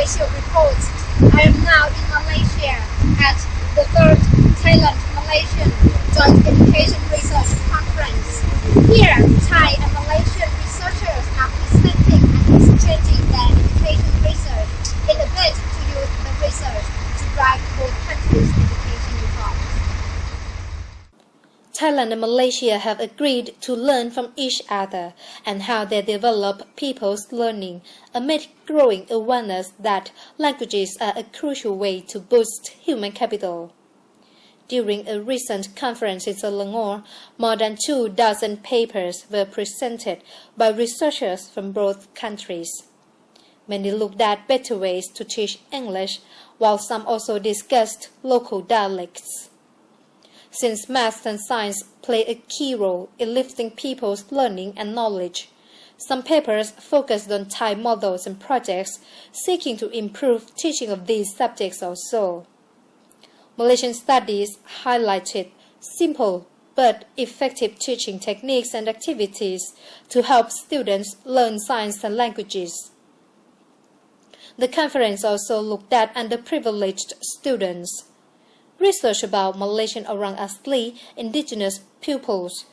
Malaysia report. I am now in Malaysia at the 3rd Thailand Malaysian Joint Education Research Conference. Here, Thai and Malaysian researchers are presenting and exchanging their education research in a bid to use the research to drive both countries' education reforms. Thailand and Malaysia have agreed to learn from each other and how they develop people's learning amid growing awareness that languages are a crucial way to boost human capital. During a recent conference in Selangor, more than 24 papers were presented by researchers from both countries. Many looked at better ways to teach English, while some also discussed local dialects. Since math and science play a key role in lifting people's learning and knowledge, some papers focused on Thai models and projects seeking to improve teaching of these subjects also. Malaysian studies highlighted simple but effective teaching techniques and activities to help students learn science and languages. The conference also looked at underprivileged students. Research about Malaysian orang asli indigenous pupils,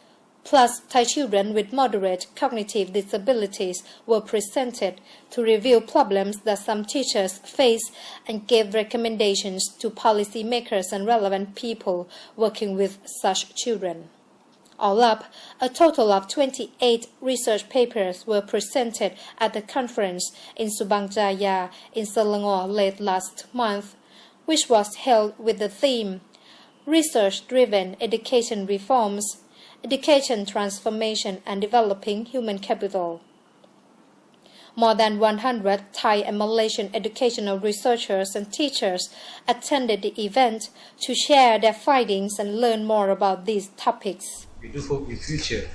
plus Thai children with moderate cognitive disabilities were presented to review problems that some teachers face and gave recommendations to policymakers and relevant people working with such children. All up, a total of 28 research papers were presented at the conference in Subang, Jaya in Selangor late last month, which was held with the theme Research-Driven Education Reforms, Education Transformation and Developing Human Capital. More than 100 Thai and Malaysian educational researchers and teachers attended the event to share their findings and learn more about these topics. We do hope in future,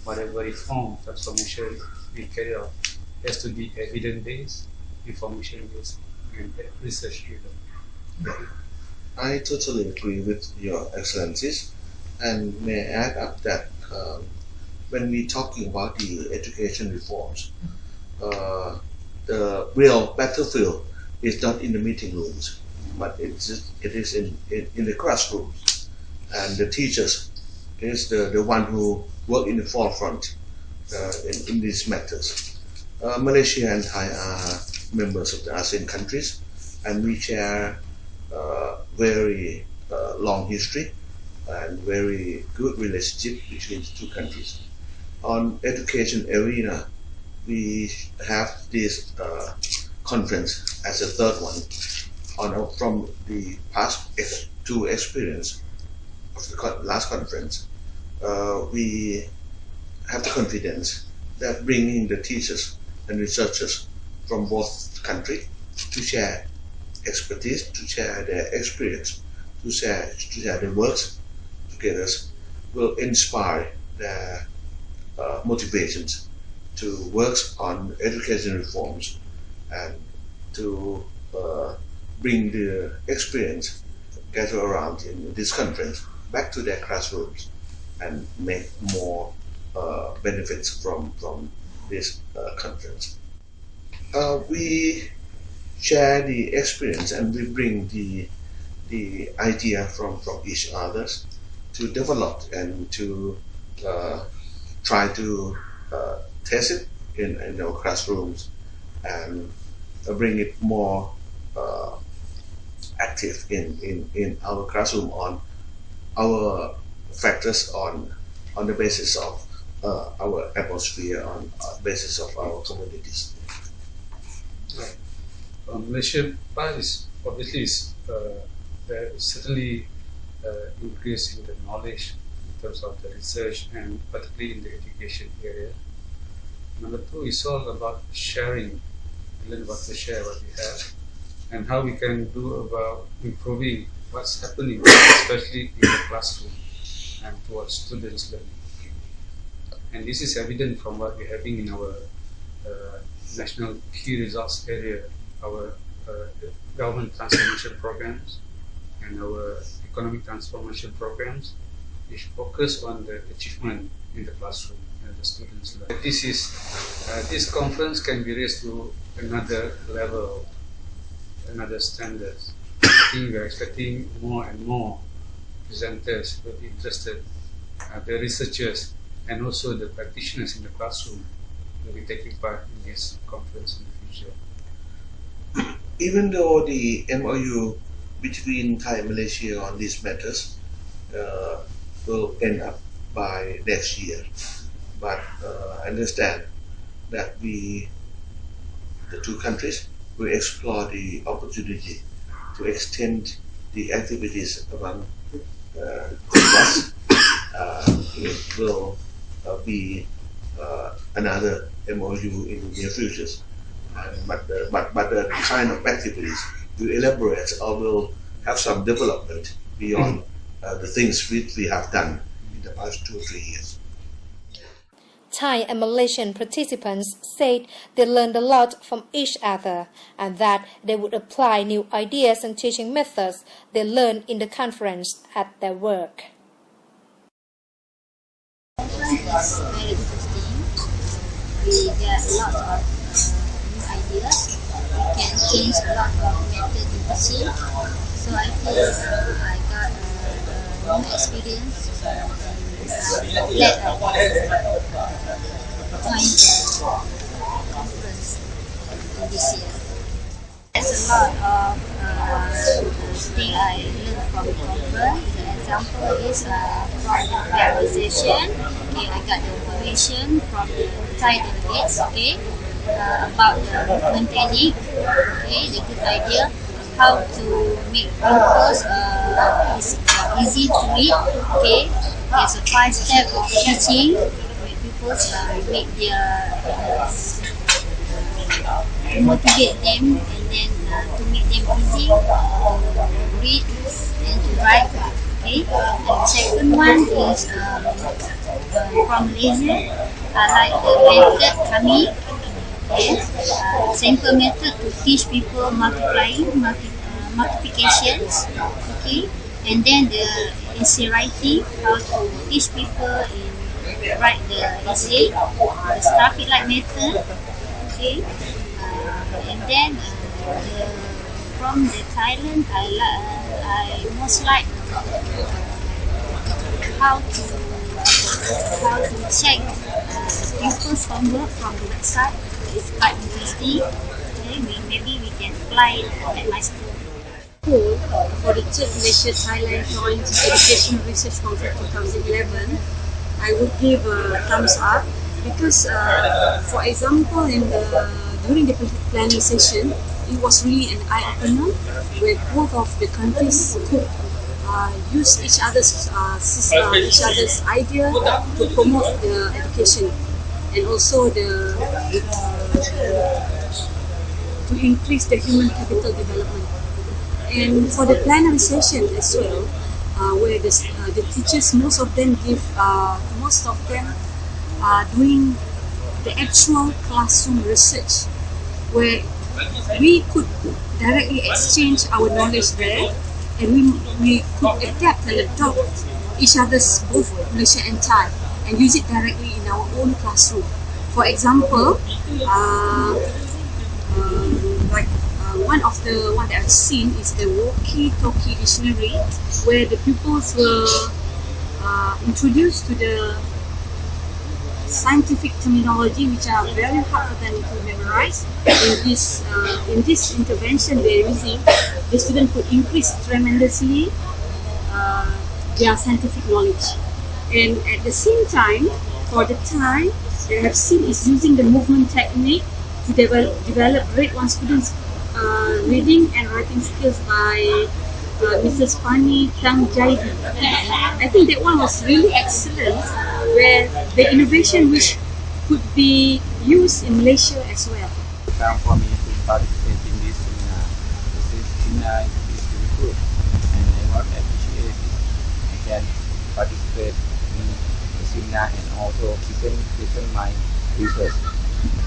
whatever reform transformation we carry out has to be evidence-based, information-based, and research-driven. I totally agree with your excellencies, and may I add up that when we're talking about the education reforms, the real battlefield is not in the meeting rooms, but it is in the classrooms, and the teachers is the one who work in the forefront in these matters. Malaysia and Thai are members of the ASEAN countries, and we share very long history and very good relationship between the two countries. On education arena, we have this conference as a third one from the past two experience of the last conference. We have the confidence that bringing the teachers and researchers from both countries to share expertise, to share their experience, to share their works together will inspire their motivations to work on education reforms and to bring the experience gather around in this conference back to their classrooms and make more benefits from this conference. We share the experience and we bring the idea from each other to develop and to try to test it in our classrooms and bring it more active in our classroom on our factors on the basis of our atmosphere, on the basis of our communities. Right. Malaysia is obviously there is certainly increase in the knowledge in terms of the research and particularly in the education area. Number two is all about sharing, learn about to share what we have and how we can do about improving what's happening, especially in the classroom and towards students' learning. And this is evident from what we're having in our national key results area, our government transformation programs and our economic transformation programs, which focus on the achievement in the classroom and the students' learning. This conference can be raised to another level another standard. I think we are expecting more and more presenters will be interested, the researchers and also the practitioners in the classroom will be taking part in this conference in the future. Even though the MOU between Thai and Malaysia on these matters will end up by next year, but I understand that the two countries will explore the opportunity to extend the activities among us. It will be another MOU in the near future. But the kind of activities will elaborate or will have some development beyond the things which we have done in the past 2 or 3 years. Thai and Malaysian participants said they learned a lot from each other and that they would apply new ideas and teaching methods they learned in the conference at their work. It's very interesting. We get a lot of new ideas. We can change a lot of methods in teaching. So I think I got a new experience. I'm glad I joined the conference this year. There's a lot of things I learned from the conference. The example is from the presentation. Okay, I got the information from the Thai delegates. Okay, about the movement technique. Okay, the good idea how to make pupils easy to read. Okay, there's a 5-step of teaching. Make pupils make their motivate them and then to make them easy to read and to write. Okay, and the second one is from Malaysia. I like the method kami. Yes, simple method to teach people multiplying, multiplications. Okay, and then the essay writing, how to teach people in write the essay, the traffic light method. Okay, and then from the Thailand, I most like how to check pupils' homework from the website. It's quite interesting. Okay, maybe we can apply it at my school. For the third Malaysia-Thailand Joint Education Research Conference 2011, I would give a thumbs up because, for example, during the planning session, it was really an eye-opener where both of the countries could use each other's idea to promote the education and also to increase the human capital development. And for the plenary session as well, where the teachers, most of them are doing the actual classroom research, where we could directly exchange our knowledge there, and we could adapt and adopt each other's both Malaysian and Thai, and use it directly in our own classroom. For example, one that I've seen is the walkie-talkie dictionary, where the pupils were introduced to the scientific terminology, which are very hard for them to memorize. In this intervention they're using, the student could increase tremendously their scientific knowledge. And at the same time, for the Thai, they have seen is using the movement technique to develop grade 1 students reading and writing skills by Mrs. Pani Tang Jaya. I think that one was really excellent, where the innovation which could be used in Malaysia as well. Time for me to participate in this seminar. This seminar is very good, and I want to appreciate it. I can participate in the seminar and also present my research.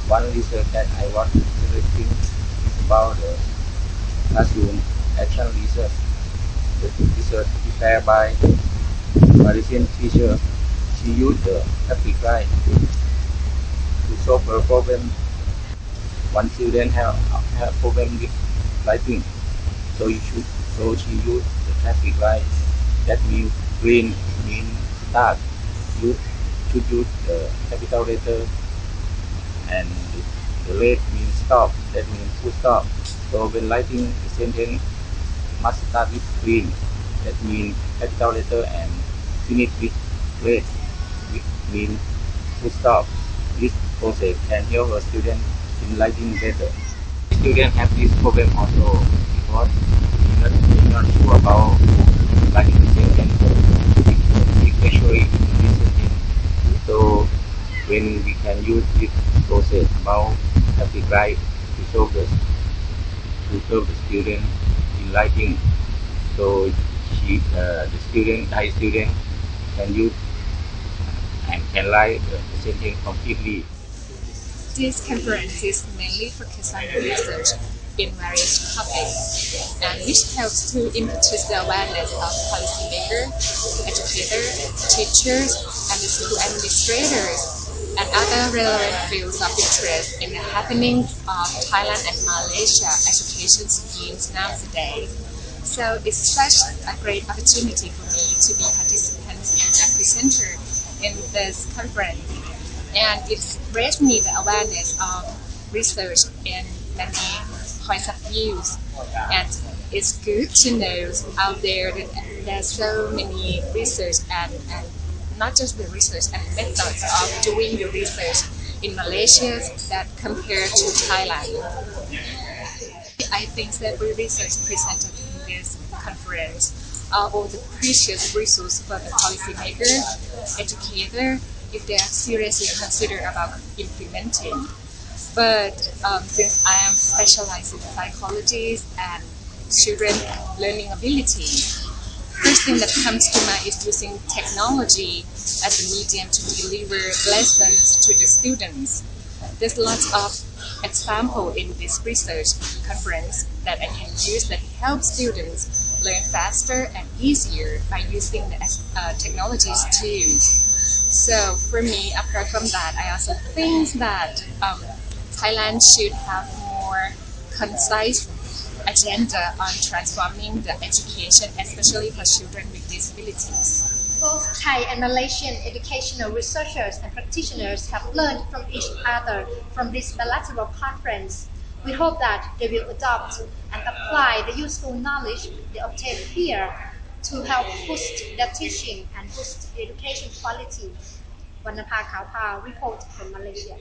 One research that I want to interesting about the classroom action research. The research prepared by Malaysian teacher. She used the traffic light to solve a problem. One student have a problem with lighting. So she used the traffic light. That means green means start. You should use the capital letter, and the red means stop. That means full stop. So when writing the sentence, must start with green. That means capital letter and finish with red, which means full stop. This process can help a student in writing better. Students have this problem also because they're not sure about writing the sentence, especially in this sentence. So when we can use this process about traffic light to solve the student in writing, so the student can use and can write the sentence completely. This conference is mainly focused on the research in various topics, and which helps to increase the awareness of policymakers, educators, teachers, and the school administrators, and other relevant fields of interest in the happenings of Thailand and Malaysia education schemes nowadays. So it's such a great opportunity for me to be participant and a presenter in this conference. And it's raised me the awareness of research in many points of views. And it's good to know out there that there's so many research and not just the research and methods of doing the research in Malaysia that compared to Thailand. I think that the research presented in this conference are all the precious resources for the policymaker, educator, if they are seriously consider about implementing. But since I am specialized in psychology and children learning ability, first thing that comes to mind is using technology as a medium to deliver lessons to the students. There's lots of examples in this research conference that I can use that help students learn faster and easier by using the technologies too. So for me, apart from that, I also think that Thailand should have more concise agenda on transforming the education, especially for children with disabilities. Both Thai and Malaysian educational researchers and practitioners have learned from each other from this bilateral conference. We hope that they will adopt and apply the useful knowledge they obtained here to help boost their teaching and boost education quality. Wannapha Khao Phao, report from Malaysia.